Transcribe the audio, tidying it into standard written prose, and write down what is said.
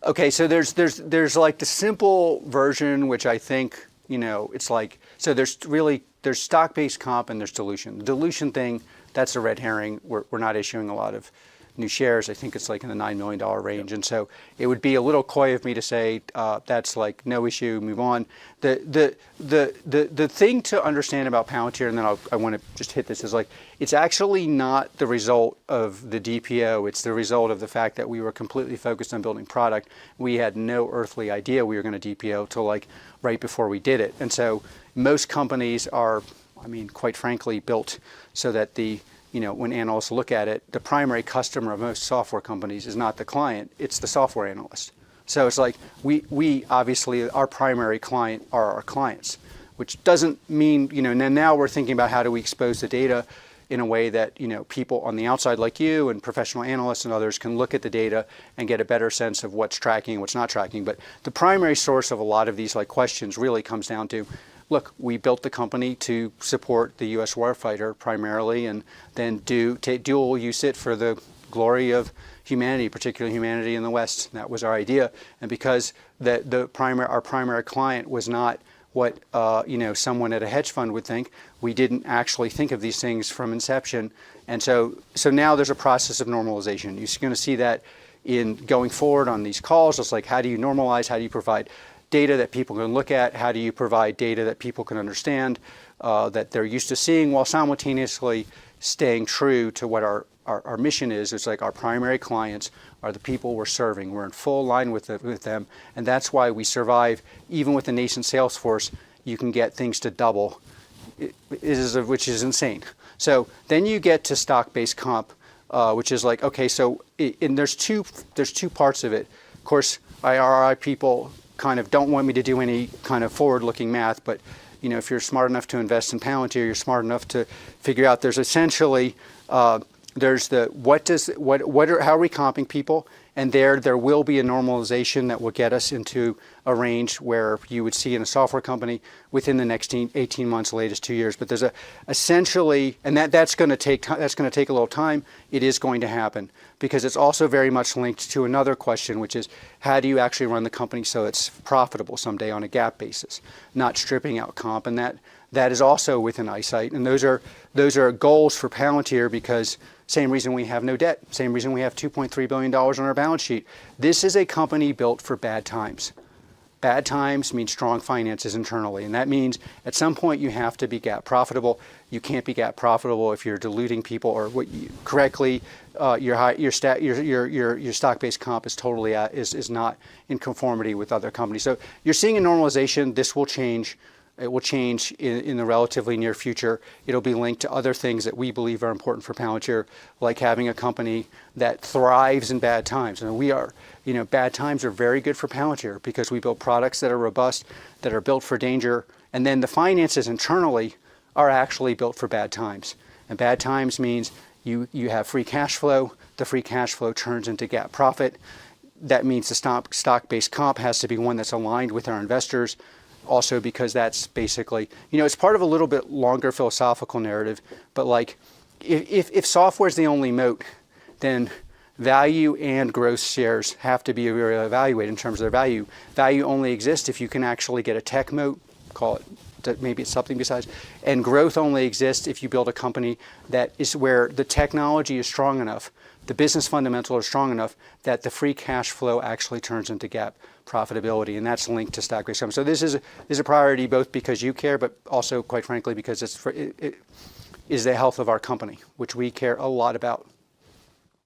Okay, so there's like the simple version, which I think, it's like, so there's stock-based comp and there's dilution. The dilution thing, that's a red herring. We're not issuing a lot of new shares. I think it's like in the $9 million range. And so it would be a little coy of me to say that's like no issue, move on. The thing to understand about Palantir, and then I want to just hit this, is like, it's actually not the result of the DPO. It's the result of the fact that we were completely focused on building product. We had no earthly idea we were going to DPO till like right before we did it. And so most companies are, quite frankly, built so that when analysts look at it, the primary customer of most software companies is not the client, it's the software analyst. So it's like we obviously, our primary client are our clients, which doesn't mean, and now we're thinking about how do we expose the data in a way that, people on the outside like you and professional analysts and others can look at the data and get a better sense of what's tracking and what's not tracking. But the primary source of a lot of these questions really comes down to, look, we built the company to support the U.S. warfighter primarily, and then dual use it for the glory of humanity, particularly humanity in the West. That was our idea. And because our primary client was not what someone at a hedge fund would think, we didn't actually think of these things from inception. And so now there's a process of normalization. You're going to see that in going forward on these calls. It's like, how do you normalize? How do you provide data that people can look at? How do you provide data that people can understand, that they're used to seeing, while simultaneously staying true to what our mission is? It's like our primary clients are the people we're serving. We're in full line with them, and that's why we survive. Even with the nascent sales force, you can get things to double, which is insane. So then you get to stock-based comp, which is like, okay, so there's two parts of it. Of course, IRI people kind of don't want me to do any kind of forward-looking math, but if you're smart enough to invest in Palantir, you're smart enough to figure out there's essentially there's the how are we comping people, and there will be a normalization that will get us into a range where you would see in a software company within the next 18 months, latest 2 years. But there's essentially, and that's going to take a little time. It is going to happen because it's also very much linked to another question, which is how do you actually run the company so it's profitable someday on a GAAP basis, not stripping out comp, and that is also within eyesight. And those are goals for Palantir because same reason we have no debt, same reason we have $2.3 billion on our balance sheet. This is a company built for bad times. Bad times mean strong finances internally, and that means at some point you have to be GAAP profitable. You can't be GAAP profitable if you're diluting people or your stock-based comp is totally is not in conformity with other companies. So you're seeing a normalization. This will change. It will change in the relatively near future. It'll be linked to other things that we believe are important for Palantir, like having a company that thrives in bad times. And bad times are very good for Palantir because we build products that are robust, that are built for danger, and then the finances internally are actually built for bad times. And bad times means you have free cash flow. The free cash flow turns into GAAP profit. That means the stock-based comp has to be one that's aligned with our investors. Also because that's basically, it's part of a little bit longer philosophical narrative, but like if software is the only moat, then value and growth shares have to be evaluated in terms of their value. Value only exists if you can actually get a tech moat, call it, maybe it's something besides, and growth only exists if you build a company that is where the technology is strong enough, the business fundamentals are strong enough that the free cash flow actually turns into GAAP profitability, and that's linked to stock-based comp. So this is a priority both because you care, but also, quite frankly, because it is the health of our company, which we care a lot about.